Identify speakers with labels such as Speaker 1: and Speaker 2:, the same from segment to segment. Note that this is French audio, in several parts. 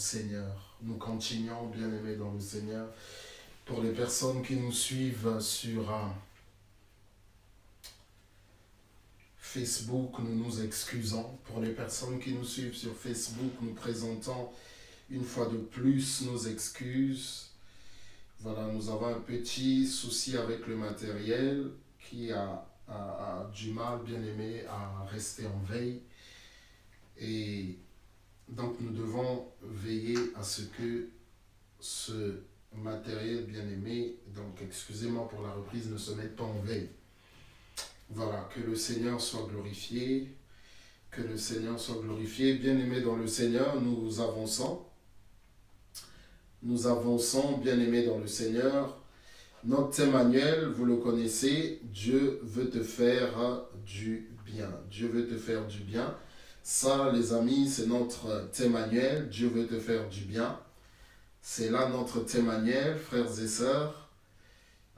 Speaker 1: Seigneur. Nous continuons, bien-aimés dans le Seigneur. Pour les personnes qui nous suivent sur Facebook, nous nous excusons. Pour les personnes qui nous suivent sur Facebook, nous présentons une fois de plus nos excuses. Voilà, nous avons un petit souci avec le matériel qui a du mal, bien-aimé, à rester en veille. Et donc nous devons veiller à ce que ce matériel bien-aimé, donc excusez-moi pour la reprise, ne se mette pas en veille. Voilà, que le Seigneur soit glorifié, que le Seigneur soit glorifié. Bien-aimés dans le Seigneur, nous avançons. Nous avançons, bien-aimés dans le Seigneur. Notre thème annuel, vous le connaissez, Dieu veut te faire du bien. Dieu veut te faire du bien. Ça, les amis, c'est notre thème annuel. Dieu veut te faire du bien. C'est là notre thème annuel, frères et sœurs.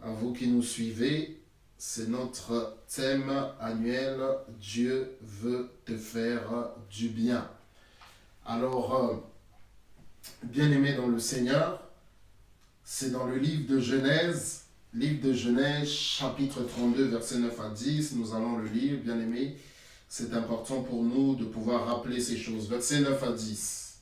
Speaker 1: À vous qui nous suivez, c'est notre thème annuel. Dieu veut te faire du bien. Alors, bien-aimés dans le Seigneur, c'est dans le livre de Genèse, chapitre 32, versets 9 à 10. Nous allons le lire, bien-aimés. C'est important pour nous de pouvoir rappeler ces choses. Versets 9 à 10.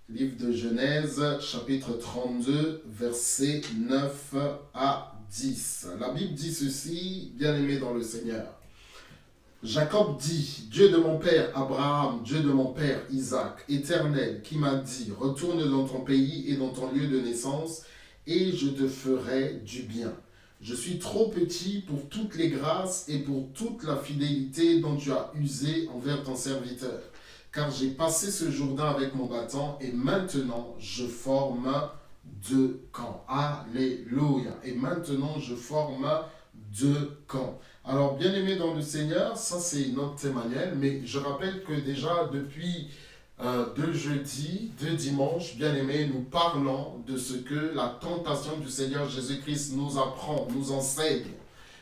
Speaker 1: Livre de Genèse, chapitre 32, versets 9 à 10. La Bible dit ceci, bien-aimés dans le Seigneur. Jacob dit, Dieu de mon père Abraham, Dieu de mon père Isaac, Éternel, qui m'a dit, retourne dans ton pays et dans ton lieu de naissance, et je te ferai du bien. Je suis trop petit pour toutes les grâces et pour toute la fidélité dont tu as usé envers ton serviteur. Car j'ai passé ce Jourdain avec mon bâton et maintenant je forme deux camps. Alléluia. Et maintenant je forme deux camps. Alors, bien-aimés dans le Seigneur, ça c'est notre thème annuel, mais je rappelle que déjà depuis deux jeudis, deux dimanches, bien-aimés, nous parlons de ce que la tentation du Seigneur Jésus-Christ nous apprend, nous enseigne.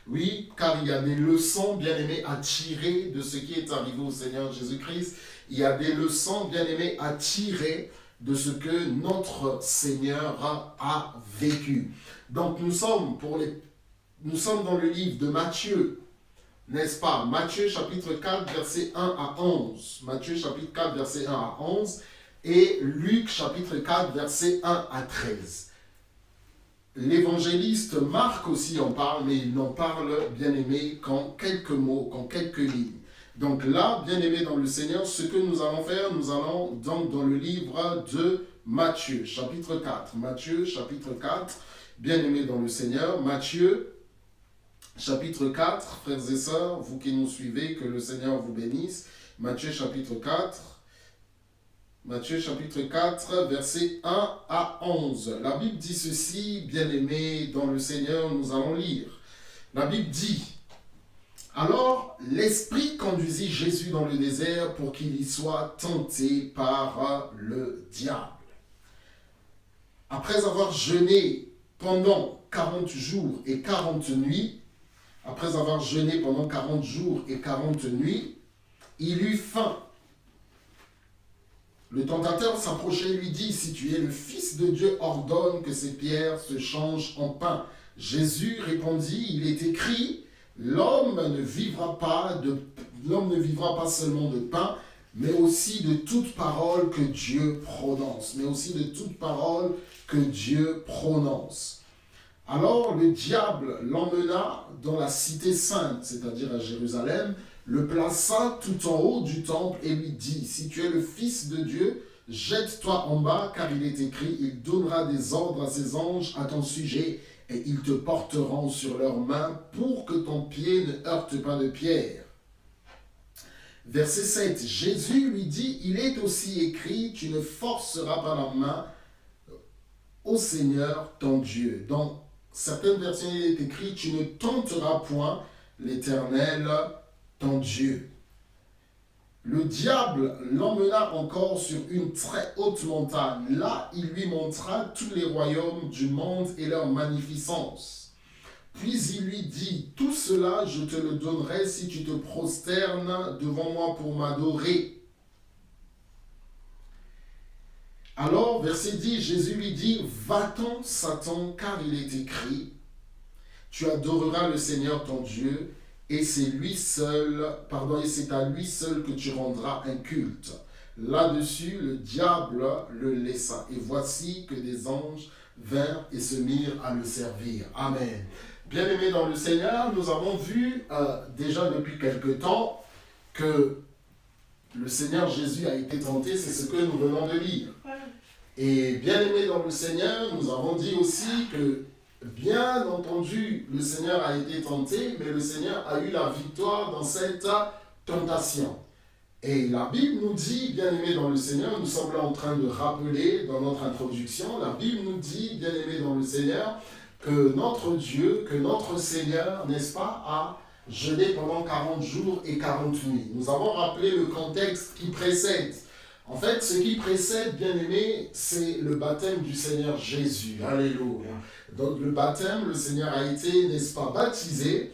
Speaker 1: Oui, car il y a des leçons, bien-aimés, à tirer de ce qui est arrivé au Seigneur Jésus-Christ. Il y a des leçons, bien-aimés, à tirer de ce que notre Seigneur a vécu. Donc, nous sommes dans le livre de Matthieu, n'est-ce pas? Matthieu chapitre 4, verset 1 à 11. Matthieu chapitre 4, verset 1 à 11. Et Luc chapitre 4, verset 1 à 13. L'évangéliste Marc aussi en parle, mais il n'en parle, bien aimé, qu'en quelques mots, qu'en quelques lignes. Donc là, bien aimé dans le Seigneur, ce que nous allons faire, nous allons donc dans le livre de Matthieu, chapitre 4. Matthieu, chapitre 4, bien aimé dans le Seigneur. Matthieu, chapitre 4, frères et sœurs, vous qui nous suivez, que le Seigneur vous bénisse. Matthieu, chapitre 4. Matthieu chapitre 4, versets 1 à 11. La Bible dit ceci, bien-aimés dans le Seigneur, nous allons lire. La Bible dit, « Alors l'Esprit conduisit Jésus dans le désert pour qu'il y soit tenté par le diable. Après avoir jeûné pendant 40 jours et 40 nuits, il eut faim. Le tentateur s'approchait et lui dit, « Si tu es le Fils de Dieu, ordonne que ces pierres se changent en pain. » Jésus répondit, « Il est écrit, l'homme ne vivra pas seulement de pain, mais aussi de toute parole que Dieu prononce. » Alors le diable l'emmena dans la cité sainte, c'est-à-dire à Jérusalem, le plaça tout en haut du temple et lui dit, « Si tu es le Fils de Dieu, jette-toi en bas, car il est écrit, il donnera des ordres à ses anges à ton sujet, et ils te porteront sur leurs mains pour que ton pied ne heurte pas de pierre. » Verset 7, Jésus lui dit, « Il est aussi écrit, tu ne forceras pas la main au Seigneur ton Dieu. » Dans certaines versions, il est écrit, « Tu ne tenteras point l'Éternel ton Dieu. » Le diable l'emmena encore sur une très haute montagne. Là, il lui montra tous les royaumes du monde et leur magnificence. Puis il lui dit, tout cela je te le donnerai si tu te prosternes devant moi pour m'adorer. Alors, verset 10, Jésus lui dit, va-t'en Satan, car il est écrit, tu adoreras le Seigneur ton Dieu, et c'est à lui seul que tu rendras un culte. Là-dessus, le diable le laissa, et voici que des anges vinrent et se mirent à le servir. Amen. Bien-aimés dans le Seigneur, nous avons vu déjà depuis quelque temps que le Seigneur Jésus a été tenté, c'est ce que nous venons de lire. Et bien-aimés dans le Seigneur, nous avons dit aussi que, bien entendu, le Seigneur a été tenté, mais le Seigneur a eu la victoire dans cette tentation. Et la Bible nous dit, bien-aimés dans le Seigneur, nous sommes là en train de rappeler dans notre introduction, la Bible nous dit, bien-aimés dans le Seigneur, que notre Dieu, que notre Seigneur, n'est-ce pas, a jeûné pendant 40 jours et 40 nuits. Nous avons rappelé le contexte qui précède. En fait, ce qui précède, bien-aimés, c'est le baptême du Seigneur Jésus. Alléluia. Donc le baptême, le Seigneur a été, n'est-ce pas, baptisé.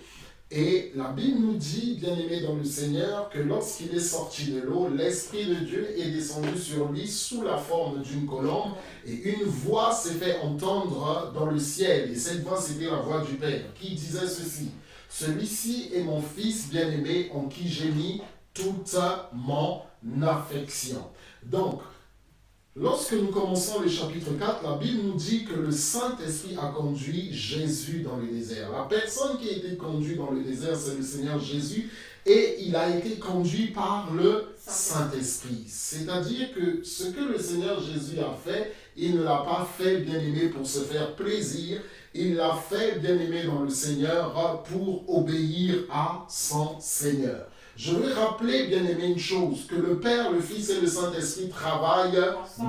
Speaker 1: Et la Bible nous dit, bien-aimé dans le Seigneur, que lorsqu'il est sorti de l'eau, l'Esprit de Dieu est descendu sur lui sous la forme d'une colombe, et une voix s'est fait entendre dans le ciel. Et cette voix, c'était la voix du Père, qui disait ceci, « Celui-ci est mon Fils bien-aimé, en qui j'ai mis toute mon affection. » Donc, lorsque nous commençons le chapitre 4, la Bible nous dit que le Saint-Esprit a conduit Jésus dans le désert. La personne qui a été conduite dans le désert, c'est le Seigneur Jésus, et il a été conduit par le Saint-Esprit. C'est-à-dire que ce que le Seigneur Jésus a fait, il ne l'a pas fait, bien-aimé, pour se faire plaisir, il l'a fait, bien-aimé, dans le Seigneur, pour obéir à son Seigneur. Je veux rappeler, bien aimé, une chose, que le Père, le Fils et le Saint-Esprit travaillent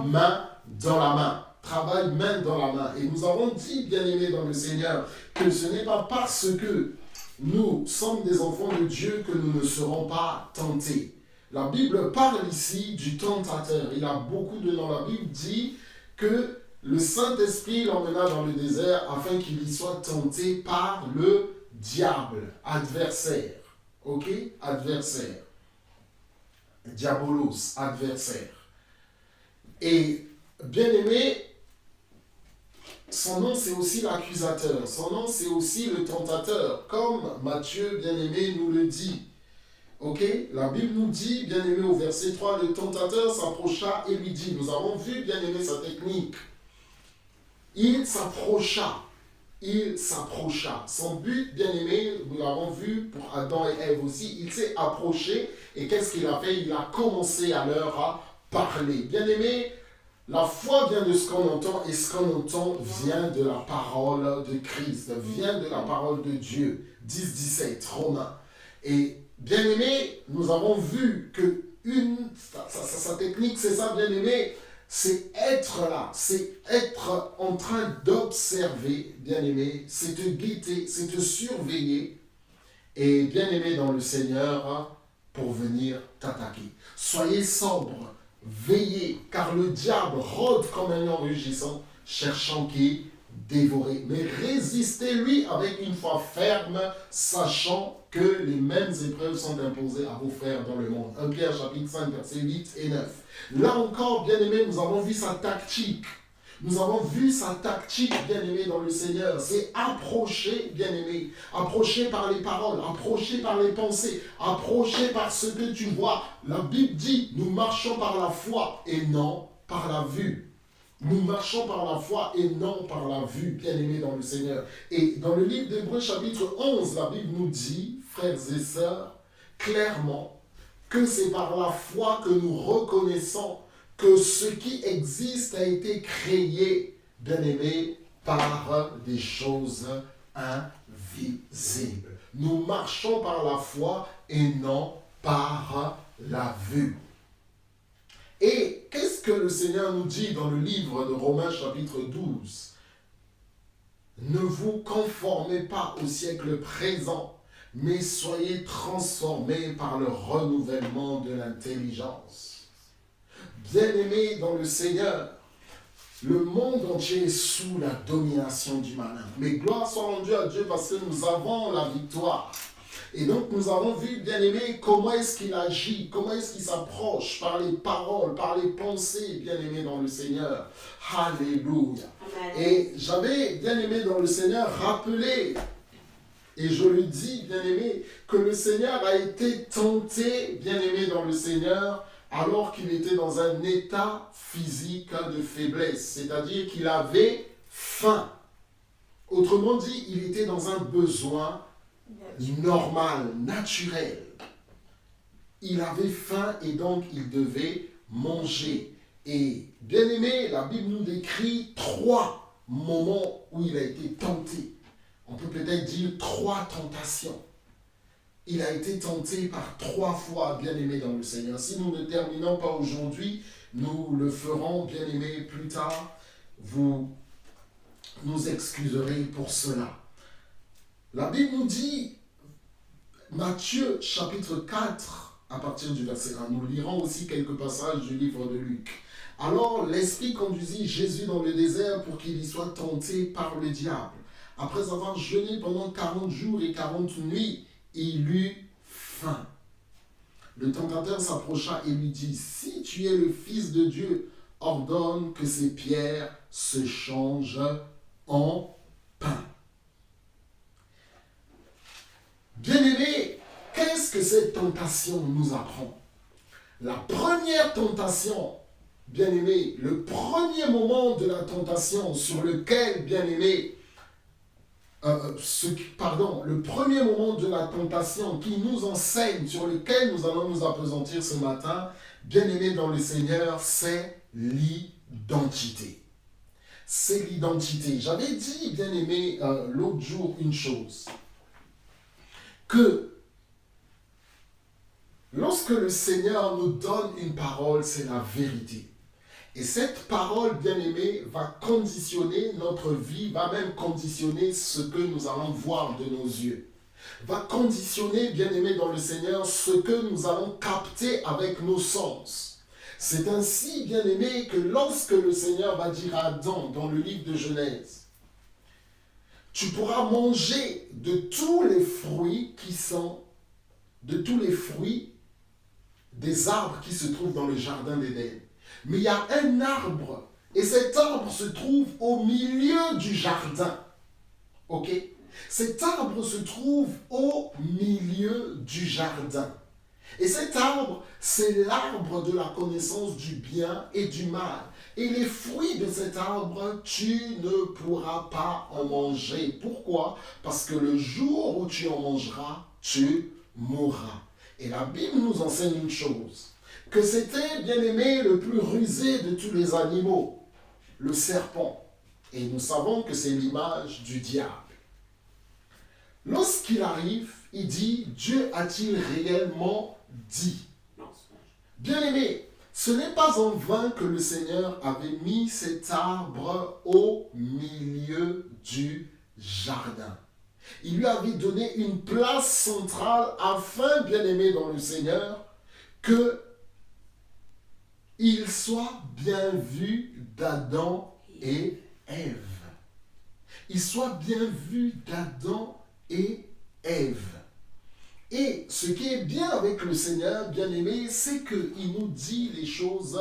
Speaker 1: main dans la main. Travaillent main dans la main. Et nous avons dit, bien aimé dans le Seigneur, que ce n'est pas parce que nous sommes des enfants de Dieu que nous ne serons pas tentés. La Bible parle ici du tentateur. Il a beaucoup de noms. La Bible dit que le Saint-Esprit l'emmena dans le désert afin qu'il y soit tenté par le diable, adversaire. Ok? Adversaire. Diabolos, adversaire. Et bien-aimé, son nom c'est aussi l'accusateur. Son nom c'est aussi le tentateur. Comme Matthieu, bien-aimé, nous le dit. Ok? La Bible nous dit, bien-aimé, au verset 3, le tentateur s'approcha et lui dit, nous avons vu, bien-aimé, sa technique. Il s'approcha. Son but, bien-aimé, nous l'avons vu pour Adam et Ève aussi, il s'est approché et qu'est-ce qu'il a fait? Il a commencé à leur parler. Bien-aimé, la foi vient de ce qu'on entend et ce qu'on entend vient de la parole de Christ, vient de la parole de Dieu. 10-17, Romains. Et bien-aimé, nous avons vu que sa technique, c'est ça, bien-aimé, c'est être là, c'est être en train d'observer, bien-aimé, c'est te guetter, c'est te surveiller, et bien-aimé dans le Seigneur, pour venir t'attaquer. Soyez sobres, veillez, car le diable rôde comme un lion rugissant, cherchant qui dévorer. Mais résistez-lui avec une foi ferme, sachant que les mêmes épreuves sont imposées à vos frères dans le monde. 1 Pierre chapitre 5, versets 8 et 9. Là encore, bien-aimés, nous avons vu sa tactique. Nous avons vu sa tactique, bien-aimé, dans le Seigneur. C'est approcher, bien-aimé. Approcher par les paroles, approcher par les pensées, approcher par ce que tu vois. La Bible dit, nous marchons par la foi et non par la vue. Nous marchons par la foi et non par la vue, bien-aimés dans le Seigneur. Et dans le livre d'Hébreux, chapitre 11, la Bible nous dit, frères et sœurs, clairement, que c'est par la foi que nous reconnaissons que ce qui existe a été créé, bien-aimés, par des choses invisibles. Nous marchons par la foi et non par la vue. Et qu'est-ce que le Seigneur nous dit dans le livre de Romains chapitre 12? Ne vous conformez pas au siècle présent, mais soyez transformés par le renouvellement de l'intelligence. Bien-aimés dans le Seigneur, Le monde entier est sous la domination du malin. Mais gloire soit rendue à Dieu parce que nous avons la victoire. Et donc nous avons vu, bien aimé, comment est-ce qu'il agit, comment est-ce qu'il s'approche par les paroles, par les pensées, bien aimé dans le Seigneur. Alléluia. Amen. Et j'avais, bien aimé dans le Seigneur, rappelé, et je le dis, bien aimé, que le Seigneur a été tenté, bien aimé dans le Seigneur, alors qu'il était dans un état physique de faiblesse, c'est-à-dire qu'il avait faim. Autrement dit, il était dans un besoin normal, naturel. Il avait faim et donc il devait manger. Et bien aimé, la Bible nous décrit 3 moments où il a été tenté. On peut peut-être dire 3 tentations. Il a été tenté par 3 fois, bien aimé dans le Seigneur. Si nous ne terminons pas aujourd'hui, nous le ferons, bien aimé, plus tard. Vous nous excuserez pour cela. La Bible nous dit, Matthieu chapitre 4, à partir du verset 1, nous lirons aussi quelques passages du livre de Luc. Alors l'Esprit conduisit Jésus dans le désert pour qu'il y soit tenté par le diable. Après avoir jeûné pendant 40 jours et 40 nuits, il eut faim. Le tentateur s'approcha et lui dit, « Si tu es le Fils de Dieu, ordonne que ces pierres se changent en pain. » Bien-aimés, qu'est-ce que cette tentation nous apprend? La première tentation, bien-aimés, le premier moment de la tentation sur lequel, bien-aimés, le premier moment de la tentation qui nous enseigne, sur lequel nous allons nous appesantir ce matin, bien-aimés dans le Seigneur, c'est l'identité. C'est l'identité. J'avais dit, bien-aimés, l'autre jour une chose, que lorsque le Seigneur nous donne une parole, c'est la vérité. Et cette parole, bien-aimée, va conditionner notre vie, va même conditionner ce que nous allons voir de nos yeux. Va conditionner, bien-aimé dans le Seigneur, ce que nous allons capter avec nos sens. C'est ainsi, bien-aimé, que lorsque le Seigneur va dire à Adam, dans le livre de Genèse, tu pourras manger de tous les fruits des arbres qui se trouvent dans le jardin d'Éden. Mais il y a un arbre, et cet arbre se trouve au milieu du jardin. Ok? Cet arbre se trouve au milieu du jardin. Et cet arbre, c'est l'arbre de la connaissance du bien et du mal. Et les fruits de cet arbre, tu ne pourras pas en manger. Pourquoi? Parce que le jour où tu en mangeras, tu mourras. Et la Bible nous enseigne une chose, que c'était, bien aimé, le plus rusé de tous les animaux, le serpent. Et nous savons que c'est l'image du diable. Lorsqu'il arrive, il dit, Dieu a-t-il réellement dit? Bien aimé, ce n'est pas en vain que le Seigneur avait mis cet arbre au milieu du jardin. Il lui avait donné une place centrale afin, bien aimé dans le Seigneur, que il soit bien vu d'Adam et Ève. Il soit bien vu d'Adam et Ève. Et ce qui est bien avec le Seigneur, bien aimé, c'est qu'il nous dit les choses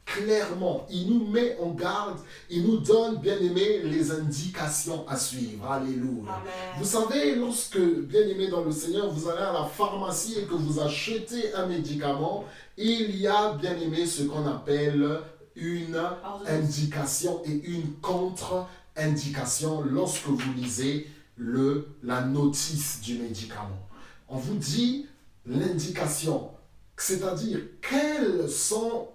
Speaker 1: clairement. Il nous met en garde, il nous donne, bien aimé, les indications à suivre. Alléluia. Amen. Vous savez, lorsque, bien aimé dans le Seigneur, vous allez à la pharmacie et que vous achetez un médicament, il y a, bien aimé, ce qu'on appelle une indication et une contre-indication lorsque vous lisez la notice du médicament. On vous dit l'indication, c'est-à-dire quelles sont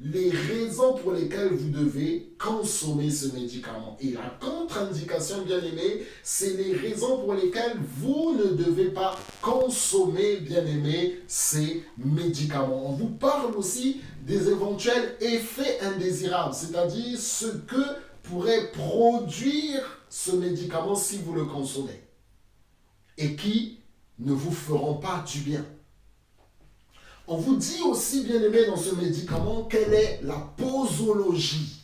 Speaker 1: les raisons pour lesquelles vous devez consommer ce médicament. Et la contre-indication, bien aimé, c'est les raisons pour lesquelles vous ne devez pas consommer, bien aimé, ces médicaments. On vous parle aussi des éventuels effets indésirables, c'est-à-dire ce que pourrait produire ce médicament si vous le consommez et qui ne vous feront pas du bien. On vous dit aussi, bien aimé, dans ce médicament, quelle est la posologie.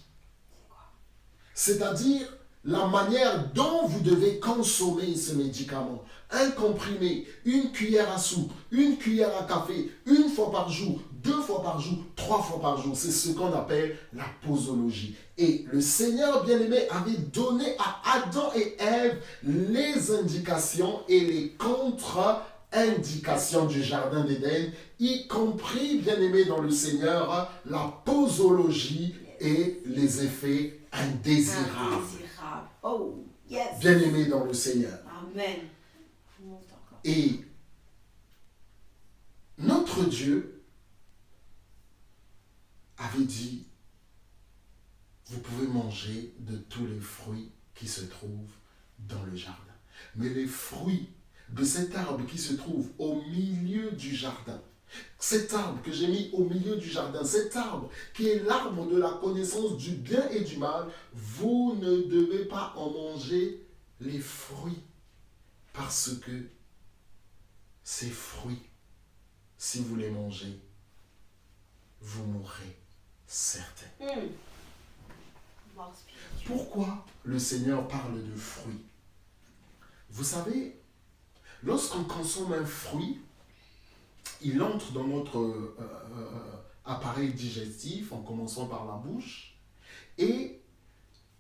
Speaker 1: C'est-à-dire la manière dont vous devez consommer ce médicament. Un comprimé, une cuillère à soupe, une cuillère à café, une fois par jour, 2 fois par jour, 3 fois par jour. C'est ce qu'on appelle la posologie. Et le Seigneur bien-aimé avait donné à Adam et Ève les indications et les contre-indications du Jardin d'Éden, y compris, bien-aimé dans le Seigneur, la posologie et les effets indésirables.
Speaker 2: Indésirable. Oh, yes.
Speaker 1: Bien-aimé dans le Seigneur.
Speaker 2: Amen. Monte encore.
Speaker 1: Et notre Dieu avait dit, vous pouvez manger de tous les fruits qui se trouvent dans le jardin. Mais les fruits de cet arbre qui se trouve au milieu du jardin, cet arbre que j'ai mis au milieu du jardin, cet arbre qui est l'arbre de la connaissance du bien et du mal, vous ne devez pas en manger les fruits. Parce que ces fruits, si vous les mangez, vous mourrez certains.
Speaker 2: Mort spirituelle.
Speaker 1: Pourquoi le Seigneur parle de fruits? Vous savez, lorsqu'on consomme un fruit, il entre dans notre appareil digestif, en commençant par la bouche, et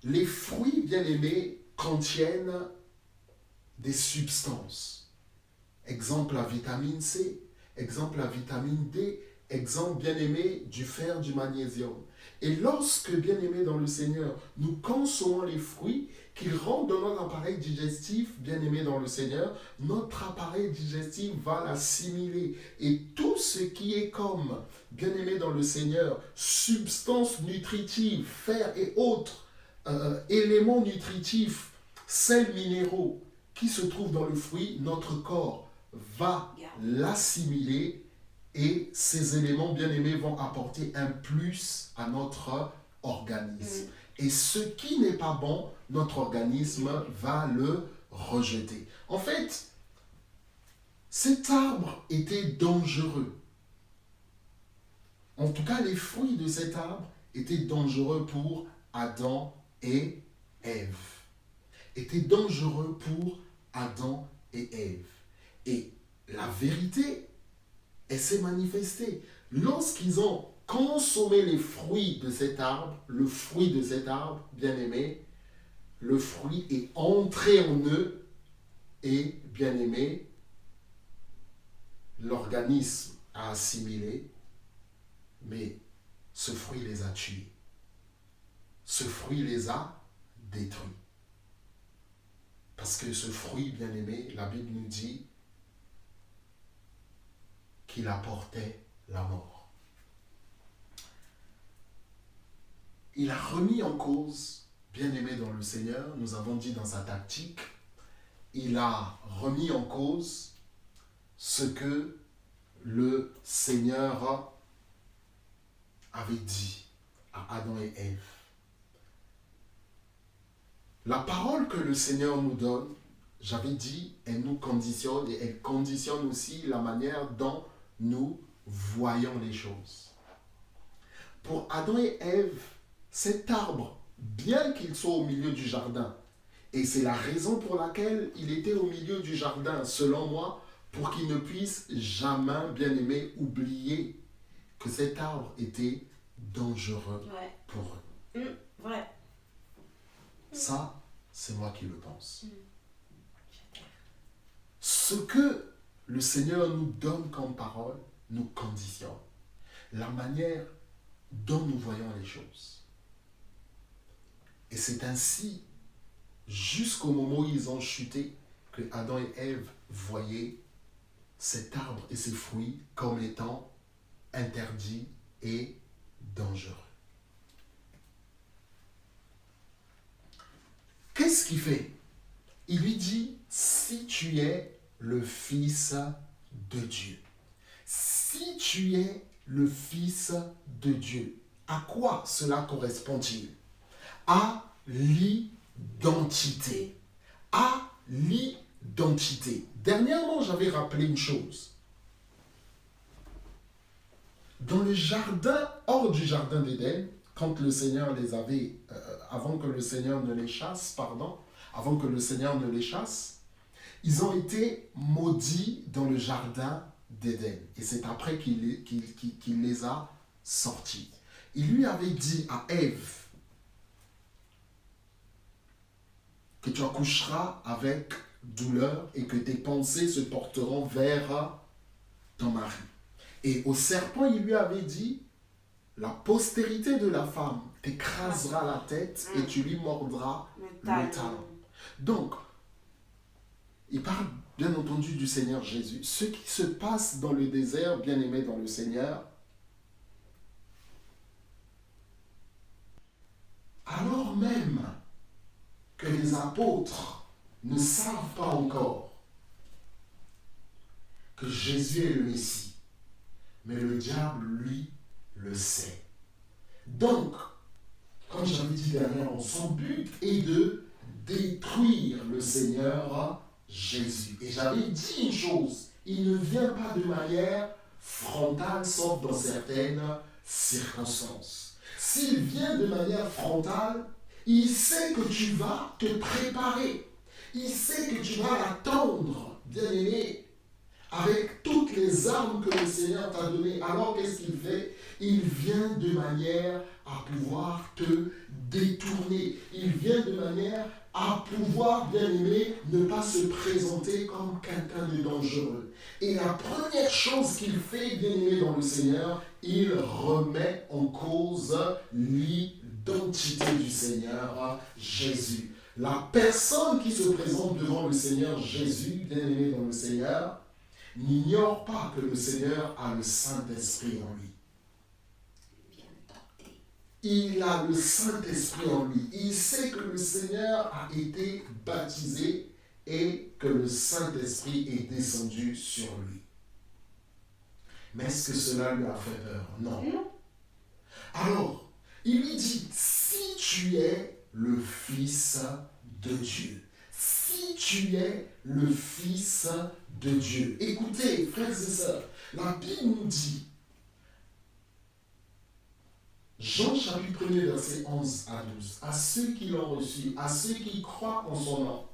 Speaker 1: les fruits, bien aimés, contiennent des substances. Exemple la vitamine C, exemple la vitamine D, exemple bien aimé du fer, du magnésium. Et lorsque, bien aimé dans le Seigneur, nous consommons les fruits, qu'ils rentrent dans notre appareil digestif, bien aimé dans le Seigneur, notre appareil digestif va l'assimiler. Et tout ce qui est comme, bien aimé dans le Seigneur, substances nutritives, fer et autres éléments nutritifs, sels minéraux qui se trouvent dans le fruit, notre corps va l'assimiler. Et ces éléments bien-aimés vont apporter un plus à notre organisme. Et ce qui n'est pas bon, notre organisme va le rejeter. En fait, cet arbre était dangereux. En tout cas, les fruits de cet arbre étaient dangereux pour Adam et Ève. Étaient dangereux pour Adam et Ève. Et la vérité, elle s'est manifestée. Lorsqu'ils ont consommé les fruits de cet arbre, le fruit de cet arbre, bien aimé, le fruit est entré en eux et, bien aimé, l'organisme a assimilé, mais ce fruit les a tués. Ce fruit les a détruits. Parce que ce fruit, bien aimé, la Bible nous dit qu'il apportait la mort. Il a remis en cause, bien aimé dans le Seigneur, nous avons dit dans sa tactique, il a remis en cause ce que le Seigneur avait dit à Adam et Ève. La parole que le Seigneur nous donne, j'avais dit, elle nous conditionne et elle conditionne aussi la manière dont nous voyons les choses. Pour Adam et Ève, cet arbre, bien qu'il soit au milieu du jardin, et c'est la raison pour laquelle il était au milieu du jardin, selon moi, pour qu'ils ne puissent jamais, bien aimé, oublier que cet arbre était dangereux pour eux.
Speaker 2: Vrai.
Speaker 1: Ça, c'est moi qui le pense. Ce que le Seigneur nous donne comme parole nous conditionne. La manière dont nous voyons les choses. Et c'est ainsi, jusqu'au moment où ils ont chuté, que Adam et Ève voyaient cet arbre et ses fruits comme étant interdits et dangereux. Qu'est-ce qu'il fait? Il lui dit, si tu es le Fils de Dieu, si tu es le Fils de Dieu, à quoi cela correspond-il? À l'identité. À l'identité. Dernièrement, j'avais rappelé une chose. Dans le jardin, hors du jardin d'Éden, quand le Seigneur les avait, avant que le Seigneur ne les chasse, avant que le Seigneur ne les chasse, ils ont été maudits dans le jardin d'Éden. Et c'est après qu'il les a sortis. Il lui avait dit à Ève que tu accoucheras avec douleur et que tes pensées se porteront vers ton mari. Et au serpent, il lui avait dit, la postérité de la femme t'écrasera la tête et tu lui mordras le talon. Donc, il parle bien entendu du Seigneur Jésus. Ce qui se passe dans le désert, bien aimé dans le Seigneur, alors même que les apôtres ne savent pas encore que Jésus est le Messie, mais le diable, lui, le sait. Donc, comme j'avais dit dernièrement, son but est de détruire le Seigneur Jésus. Et j'avais dit une chose, il ne vient pas de manière frontale, sauf dans certaines circonstances. S'il vient de manière frontale, il sait que tu vas te préparer. Il sait que tu vas l'attendre, bien-aimé, avec toutes les armes que le Seigneur t'a données. Alors qu'est-ce qu'il fait? Il vient de manière à pouvoir te détourner. Il vient de manière à pouvoir, bien-aimé, ne pas se présenter comme quelqu'un de dangereux. Et la première chose qu'il fait, bien-aimé dans le Seigneur, il remet en cause l'identité du Seigneur Jésus. La personne qui se présente devant le Seigneur Jésus, bien-aimé dans le Seigneur, n'ignore pas que le Seigneur a le Saint-Esprit en lui. Il a le Saint-Esprit en lui. Il sait que le Seigneur a été baptisé et que le Saint-Esprit est descendu sur lui. Mais est-ce que cela lui a fait peur? Non. Alors, il lui dit, si tu es le Fils de Dieu, si tu es le Fils de Dieu. Écoutez, frères et sœurs, la Bible nous dit, Jean chapitre 1er, verset 11 à 12, à ceux qui l'ont reçu, à ceux qui croient en son nom,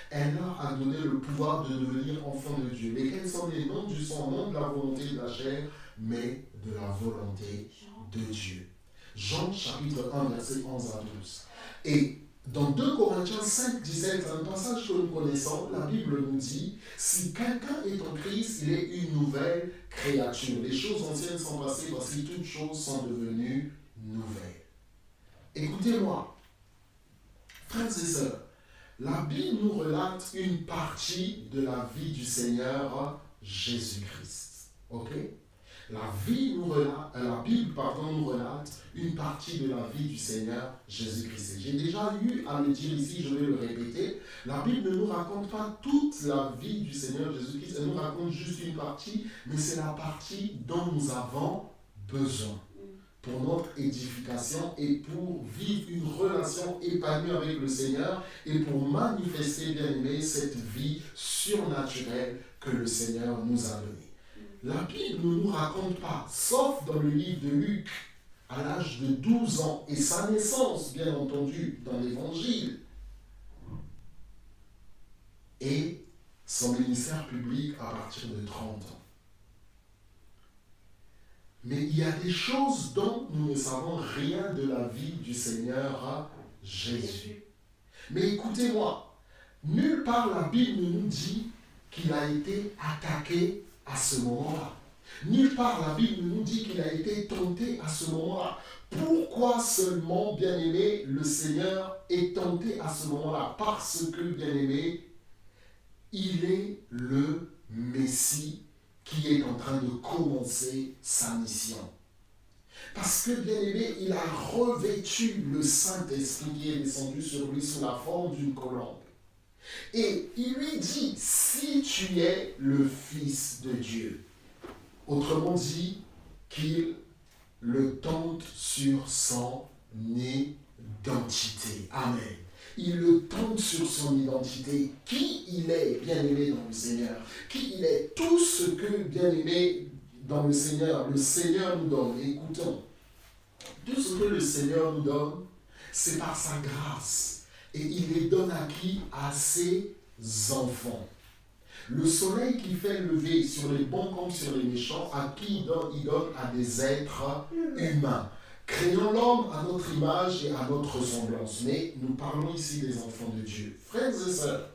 Speaker 1: elle leur a donné le pouvoir de devenir enfants de Dieu, lesquels sont les noms du sang, non de la volonté de la chair, mais de la volonté de Dieu. Jean chapitre 1, verset 11 à 12. Et dans 2 Corinthiens 5, 17, un passage que nous connaissons, la Bible nous dit, si quelqu'un est en Christ, il est une nouvelle créature. Les choses anciennes sont passées, voici toutes choses sont devenues nouvelles. Écoutez-moi, frères et sœurs, la Bible nous relate une partie de la vie du Seigneur Jésus-Christ. Ok? La Bible nous relate une partie de la vie du Seigneur Jésus-Christ. J'ai déjà eu à le dire ici, je vais le répéter. La Bible ne nous raconte pas toute la vie du Seigneur Jésus-Christ, elle nous raconte juste une partie, mais c'est la partie dont nous avons besoin pour notre édification et pour vivre une relation épanouie avec le Seigneur et pour manifester, bien aimé, cette vie surnaturelle que le Seigneur nous a donnée. La Bible ne nous raconte pas, sauf dans le livre de Luc, à l'âge de 12 ans, et sa naissance, bien entendu, dans l'Évangile, et son ministère public à partir de 30 ans. Mais il y a des choses dont nous ne savons rien de la vie du Seigneur Jésus. Mais écoutez-moi, nulle part la Bible ne nous dit qu'il a été attaqué à ce moment-là. Nulle part la Bible nous dit qu'il a été tenté à ce moment-là. Pourquoi seulement, bien-aimé, le Seigneur est tenté à ce moment-là? Parce que, bien-aimé, il est le Messie qui est en train de commencer sa mission. Parce que, bien-aimé, il a revêtu le Saint-Esprit qui est descendu sur lui sous la forme d'une colombe. Et il lui dit, si tu es le Fils de Dieu, autrement dit, qu'il le tente sur son identité. Amen. Il le tente sur son identité. Qui il est, bien-aimé dans le Seigneur. Qui il est. Tout ce que, bien-aimé dans le Seigneur nous donne. Écoutons. Tout ce que le Seigneur nous donne, c'est par sa grâce. Et il les donne à qui? À ses enfants. Le soleil qui fait lever sur les bons comme sur les méchants, à qui il donne? Il donne à des êtres humains. Créons l'homme à notre image et à notre ressemblance. Mais nous parlons ici des enfants de Dieu. Frères et sœurs,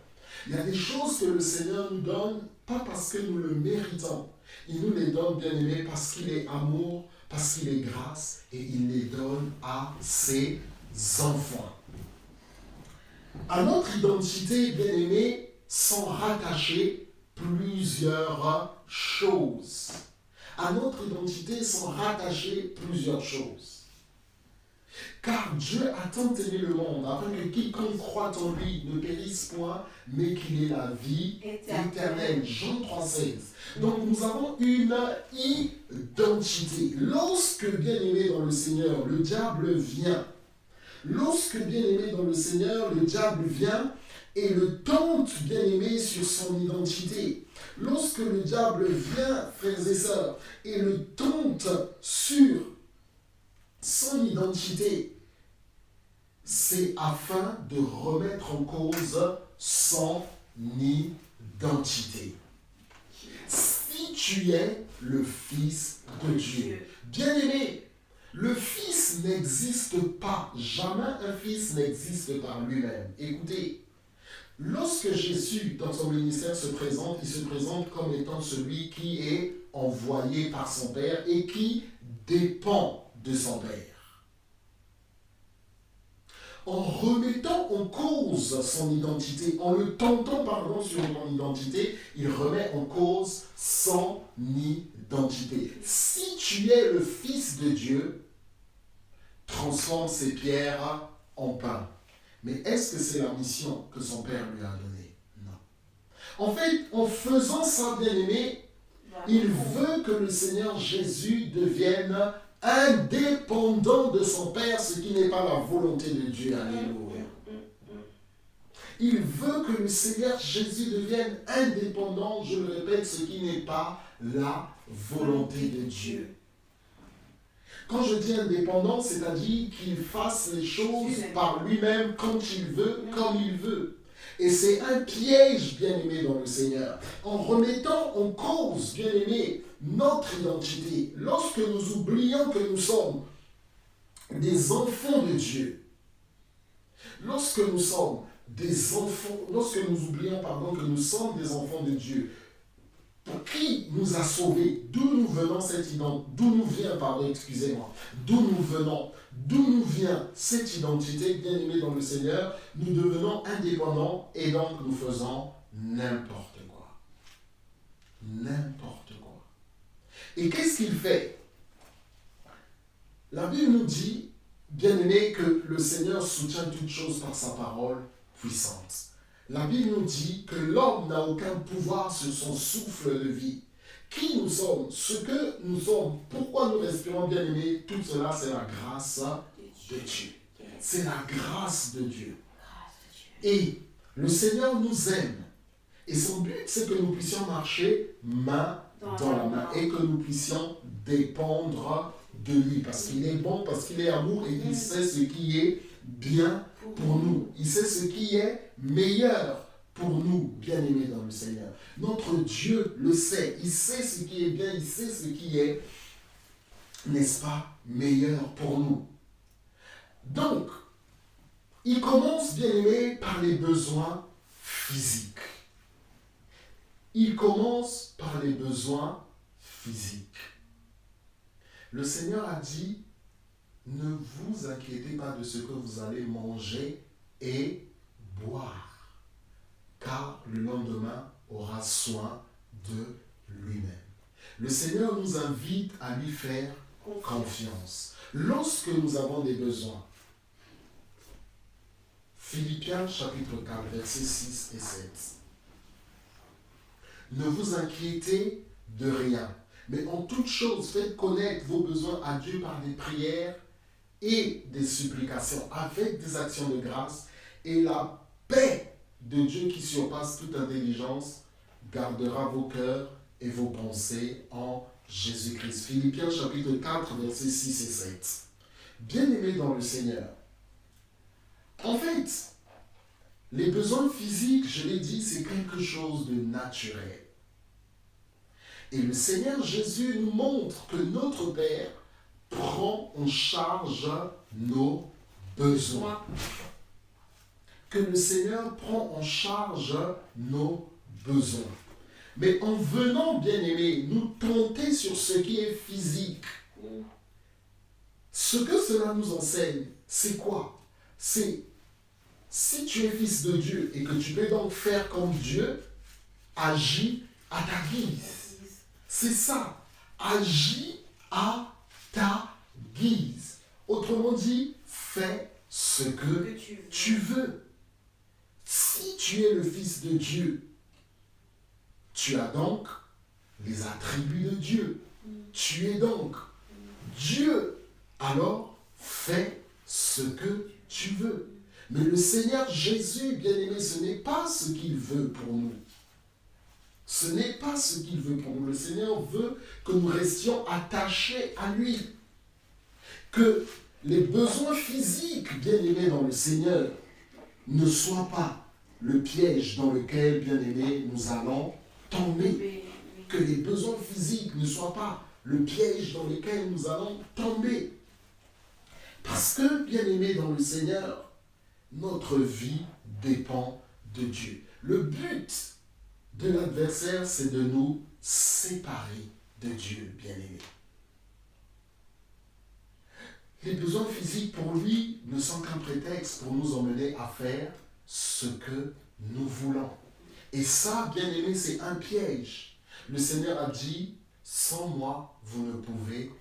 Speaker 1: il y a des choses que le Seigneur nous donne, pas parce que nous le méritons. Il nous les donne, bien aimés, parce qu'il est amour, parce qu'il est grâce, et il les donne à ses enfants. À notre identité, bien aimés, sont rattachées plusieurs choses. À notre identité sont rattachées plusieurs choses. Car Dieu a tant aimé le monde, afin que quiconque croit en lui ne périsse point, mais qu'il ait la vie éternelle. Jean 3,16. Donc nous avons une identité. Lorsque, bien aimé dans le Seigneur, le diable vient, et le tente, bien aimé, sur son identité. Lorsque le diable vient, frères et sœurs, et le tente sur son identité, c'est afin de remettre en cause son identité. Si tu es le Fils de Dieu, bien aimé, le Fils n'existe pas. Jamais un Fils n'existe par lui-même. Écoutez, lorsque Jésus, dans son ministère, se présente, il se présente comme étant celui qui est envoyé par son Père et qui dépend de son Père. En remettant en cause son identité, en le tentant, sur son identité, il remet en cause son identité. Si tu es le Fils de Dieu, transforme ces pierres en pain. Mais est-ce que c'est la mission que son Père lui a donnée? Non. En fait, en faisant ça, bien aimé, il veut que le Seigneur Jésus devienne indépendant de son Père, ce qui n'est pas la volonté de Dieu. Alléluia. Il veut que le Seigneur Jésus devienne indépendant, je le répète, ce qui n'est pas la volonté de Dieu. Quand je dis indépendant, c'est-à-dire qu'il fasse les choses par lui-même quand il veut, comme il veut. Et c'est un piège, bien-aimé, dans le Seigneur. En remettant en cause, bien-aimé, notre identité, lorsque nous oublions que nous sommes des enfants de Dieu, lorsque nous oublions, que nous sommes des enfants de Dieu, pour qui nous a sauvés, d'où nous vient cette identité, bien-aimée dans le Seigneur, nous devenons indépendants et donc nous faisons n'importe quoi. N'importe quoi. Et qu'est-ce qu'il fait? La Bible nous dit, bien-aimé, que le Seigneur soutient toutes choses par sa parole puissante. La Bible nous dit que l'homme n'a aucun pouvoir sur son souffle de vie. Qui nous sommes, ce que nous sommes, pourquoi nous respirons, bien aimés, tout cela c'est la grâce de Dieu. C'est la grâce de Dieu. Et le Seigneur nous aime. Et son but c'est que nous puissions marcher main dans la main et que nous puissions dépendre de lui. Parce qu'il est bon, parce qu'il est amour et il sait ce qui est bien pour nous. Il sait ce qui est meilleur pour nous, bien-aimés dans le Seigneur. Notre Dieu le sait. Il sait ce qui est bien, il sait ce qui est, n'est-ce pas, meilleur pour nous. Donc, il commence, bien-aimés, par les besoins physiques. Il commence par les besoins physiques. Le Seigneur a dit, ne vous inquiétez pas de ce que vous allez manger et boire, car le lendemain aura soin de lui-même. Le Seigneur nous invite à lui faire confiance. Lorsque nous avons des besoins, Philippiens chapitre 4, versets 6 et 7. Ne vous inquiétez de rien, mais en toute chose, faites connaître vos besoins à Dieu par des prières et des supplications, avec des actions de grâce, et la paix de Dieu qui surpasse toute intelligence gardera vos cœurs et vos pensées en Jésus-Christ. Philippiens chapitre 4, versets 6 et 7. Bien-aimés dans le Seigneur, en fait, les besoins physiques, je l'ai dit, c'est quelque chose de naturel. Et le Seigneur Jésus nous montre que notre Père prend en charge nos besoins. Que le Seigneur prend en charge nos besoins. Mais en venant, bien-aimés, nous tenter sur ce qui est physique, ce que cela nous enseigne, c'est quoi? C'est, si tu es fils de Dieu et que tu peux donc faire comme Dieu, agis à ta guise. C'est ça. Agis à ta guise. Autrement dit, fais ce que tu veux. Si tu es le fils de Dieu, tu as donc les attributs de Dieu. Tu es donc Dieu. Alors, fais ce que tu veux. Mais le Seigneur Jésus, bien-aimé, ce n'est pas ce qu'il veut pour nous. Ce n'est pas ce qu'il veut pour nous. Le Seigneur veut que nous restions attachés à lui. Que les besoins physiques, bien-aimés dans le Seigneur, ne soient pas le piège dans lequel, bien-aimés, nous allons tomber. Que les besoins physiques ne soient pas le piège dans lequel nous allons tomber. Parce que, bien-aimés dans le Seigneur, notre vie dépend de Dieu. Le but de l'adversaire, c'est de nous séparer de Dieu, bien-aimés. Les besoins physiques pour lui ne sont qu'un prétexte pour nous emmener à faire ce que nous voulons. Et ça, bien-aimés, c'est un piège. Le Seigneur a dit, sans moi, vous ne pouvez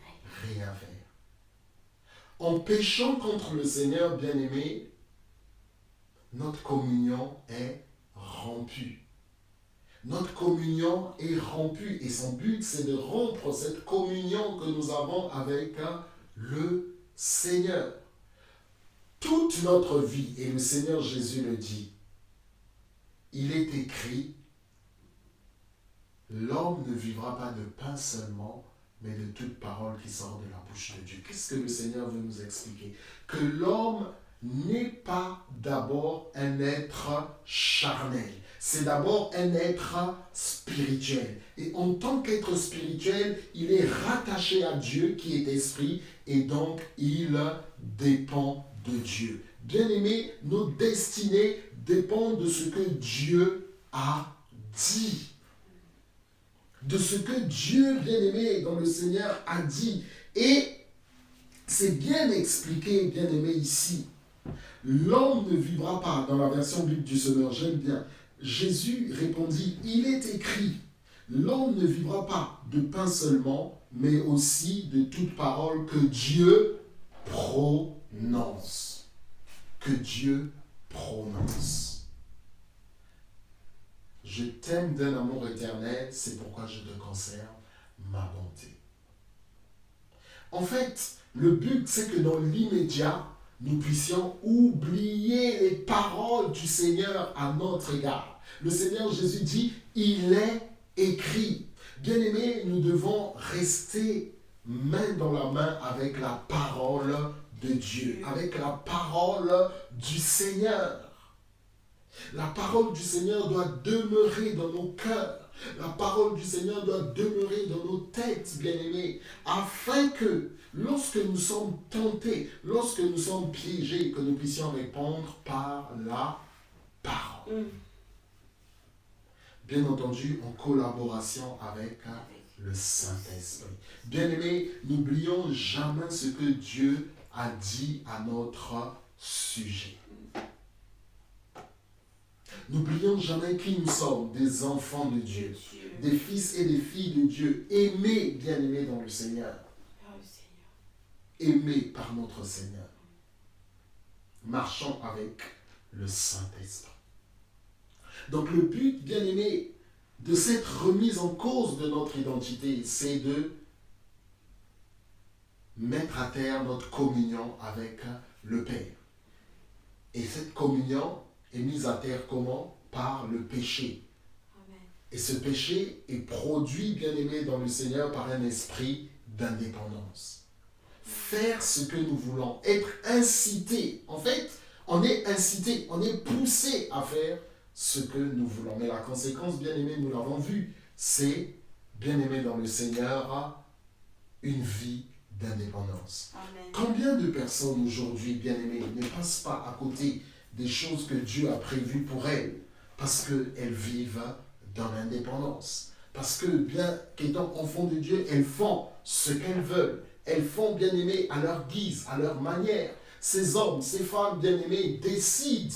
Speaker 1: rien faire. En péchant contre le Seigneur, bien-aimés, notre communion est rompue. Notre communion est rompue et son but, c'est de rompre cette communion que nous avons avec le Seigneur. Toute notre vie, et le Seigneur Jésus le dit, il est écrit, l'homme ne vivra pas de pain seulement, mais de toute parole qui sort de la bouche de Dieu. Qu'est-ce que le Seigneur veut nous expliquer? Que l'homme n'est pas d'abord un être charnel. C'est d'abord un être spirituel. Et en tant qu'être spirituel, il est rattaché à Dieu qui est esprit et donc il dépend de Dieu. Bien-aimés, nos destinées dépendent de ce que Dieu a dit. De ce que Dieu, bien-aimé, dans le Seigneur, a dit. Et c'est bien expliqué, bien-aimé, ici. L'homme ne vivra pas, dans la version biblique du Semeur, j'aime bien. Jésus répondit, il est écrit, l'homme ne vivra pas de pain seulement, mais aussi de toute parole que Dieu prononce. Que Dieu prononce. Je t'aime d'un amour éternel, c'est pourquoi je te conserve ma bonté. En fait, le but, c'est que dans l'immédiat, nous puissions oublier les paroles du Seigneur à notre égard. Le Seigneur Jésus dit, il est écrit. Bien-aimés, nous devons rester main dans la main avec la parole de Dieu, avec la parole du Seigneur. La parole du Seigneur doit demeurer dans nos cœurs. La parole du Seigneur doit demeurer dans nos têtes, bien-aimés, afin que, lorsque nous sommes tentés, lorsque nous sommes piégés, que nous puissions répondre par la parole. Bien entendu, en collaboration avec le Saint-Esprit. Bien-aimés, n'oublions jamais ce que Dieu a dit à notre sujet. N'oublions jamais qui nous sommes, des enfants de Dieu, des fils et des filles de Dieu, aimés, bien-aimés dans le Seigneur. Aimés par notre Seigneur. Marchons avec le Saint-Esprit. Donc le but, bien-aimé, de cette remise en cause de notre identité, c'est de mettre à terre notre communion avec le Père. Et cette communion est mise à terre comment? Par le péché. Amen. Et ce péché est produit, bien-aimé, dans le Seigneur par un esprit d'indépendance. faire ce que nous voulons, être incité. En fait, on est incité, on est poussé à faire ce que nous voulons. Mais la conséquence, bien aimé, nous l'avons vu, c'est, bien aimé dans le Seigneur, une vie d'indépendance.
Speaker 2: Amen.
Speaker 1: Combien de personnes aujourd'hui, bien aimées, ne passent pas à côté des choses que Dieu a prévues pour elles parce qu'elles vivent dans l'indépendance. Parce que, bien qu'étant enfants de Dieu, elles font ce qu'elles veulent. Elles font, bien aimées, à leur guise, à leur manière. Ces hommes, ces femmes, bien aimées, décident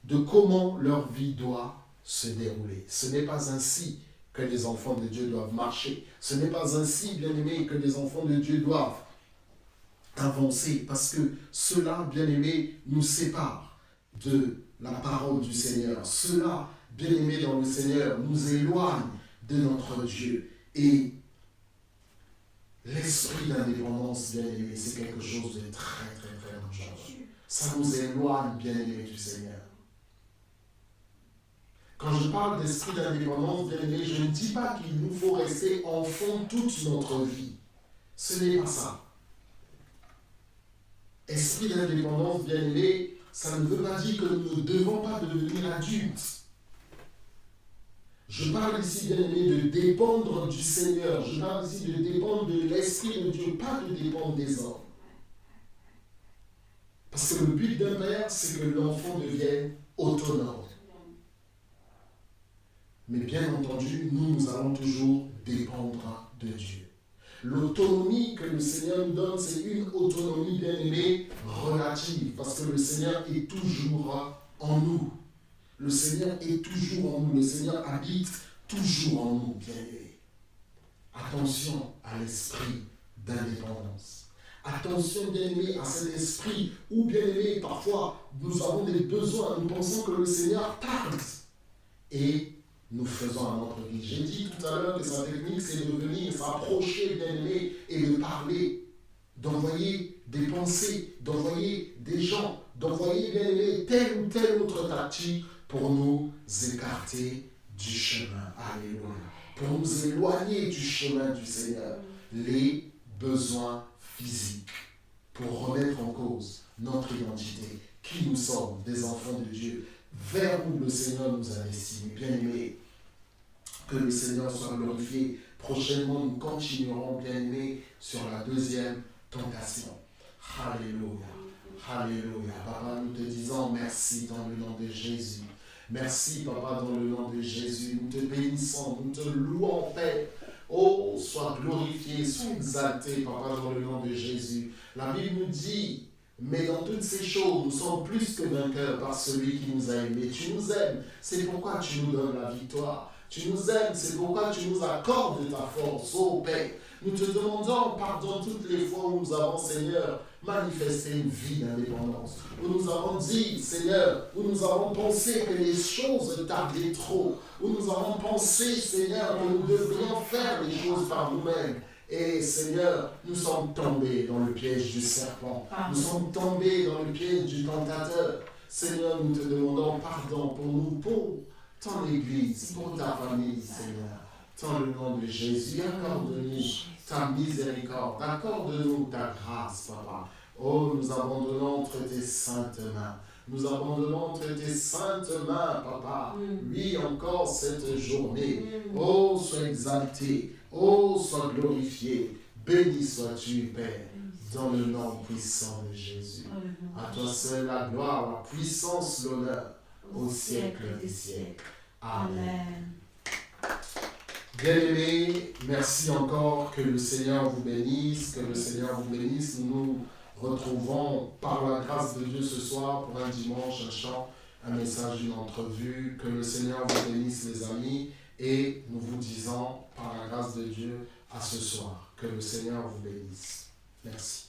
Speaker 1: de comment leur vie doit se dérouler. Ce n'est pas ainsi que les enfants de Dieu doivent marcher. Ce n'est pas ainsi, bien aimés, que les enfants de Dieu doivent avancer, parce que cela, bien aimé, nous sépare de la parole du Seigneur. Cela, bien aimé dans le Seigneur, nous éloigne de notre Dieu. Et l'esprit d'indépendance, bien aimé, c'est quelque chose de très, très, très dangereux. Ça nous éloigne, bien aimé, du Seigneur. Quand je parle d'esprit d'indépendance, bien aimé, je ne dis pas qu'il nous faut rester enfant toute notre vie. Ce n'est pas ça. Esprit d'indépendance, bien aimé, ça ne veut pas dire que nous ne devons pas devenir adultes. Je parle ici, bien aimé, de dépendre du Seigneur. Je parle ici de dépendre de l'Esprit de Dieu, pas de dépendre des hommes. Parce que le but d'un père, c'est que l'enfant devienne autonome. Mais bien entendu, nous allons toujours dépendre de Dieu. L'autonomie que le Seigneur nous donne, c'est une autonomie, bien aimée, relative. Parce que le Seigneur est toujours en nous. Le Seigneur est toujours en nous. Le Seigneur habite toujours en nous, bien aimés. Attention à l'esprit d'indépendance. Attention, bien aimé, à cet esprit où, bien aimé, parfois, nous avons des besoins. Nous pensons que le Seigneur tarde. Et nous faisons à notre vie. J'ai dit tout à l'heure que sa technique, c'est de venir s'approcher, bien aimé, et de parler, d'envoyer des pensées, d'envoyer des gens, d'envoyer, bien aimé, telle ou telle autre tactique pour nous écarter du chemin. Alléluia. Pour nous éloigner du chemin du Seigneur. Les besoins physiques. Pour remettre en cause notre identité. Qui nous sommes, des enfants de Dieu. Vers où le Seigneur nous a destinés. Bien aimés, que le Seigneur soit glorifié. Prochainement, nous continuerons, bien aimés, sur la deuxième tentation. Alléluia. Alléluia. Papa, nous te disons merci dans le nom de Jésus. Merci, Papa, dans le nom de Jésus. Nous te bénissons, nous te louons, Père. Oh, sois glorifié, sois exalté, Papa, dans le nom de Jésus. La Bible nous dit, mais dans toutes ces choses, nous sommes plus que vainqueurs par celui qui nous a aimés. Tu nous aimes, c'est pourquoi tu nous donnes la victoire. Tu nous aimes, c'est pourquoi tu nous accordes ta force, ô Père. Nous te demandons pardon toutes les fois où nous avons, Seigneur, manifesté une vie d'indépendance. Où nous avons dit, Seigneur, où nous avons pensé que les choses tardaient trop. Où nous avons pensé, Seigneur, que nous devrions faire les choses par nous-mêmes. Et Seigneur, nous sommes tombés dans le piège du serpent. Nous sommes tombés dans le piège du tentateur. Seigneur, nous te demandons pardon pour nous, pour ton Église, pour ta famille, Seigneur. Dans le nom de Jésus, accorde-nous ta miséricorde, accorde-nous ta grâce, Papa. Oh, nous abandonnons entre tes saintes mains. Nous abandonnons entre tes saintes mains, Papa. Oui, encore cette journée. Oh, sois exalté. Oh, sois glorifié. Béni sois-tu, Père, dans le nom puissant de Jésus. À toi seul la gloire, la puissance, l'honneur, au siècle des siècles. Amen. Bien-aimés, merci encore, que le Seigneur vous bénisse, que le Seigneur vous bénisse. Nous nous retrouvons par la grâce de Dieu ce soir pour un dimanche, un chant, un message, une entrevue. Que le Seigneur vous bénisse, les amis, et nous vous disons par la grâce de Dieu à ce soir. Que le Seigneur vous bénisse. Merci.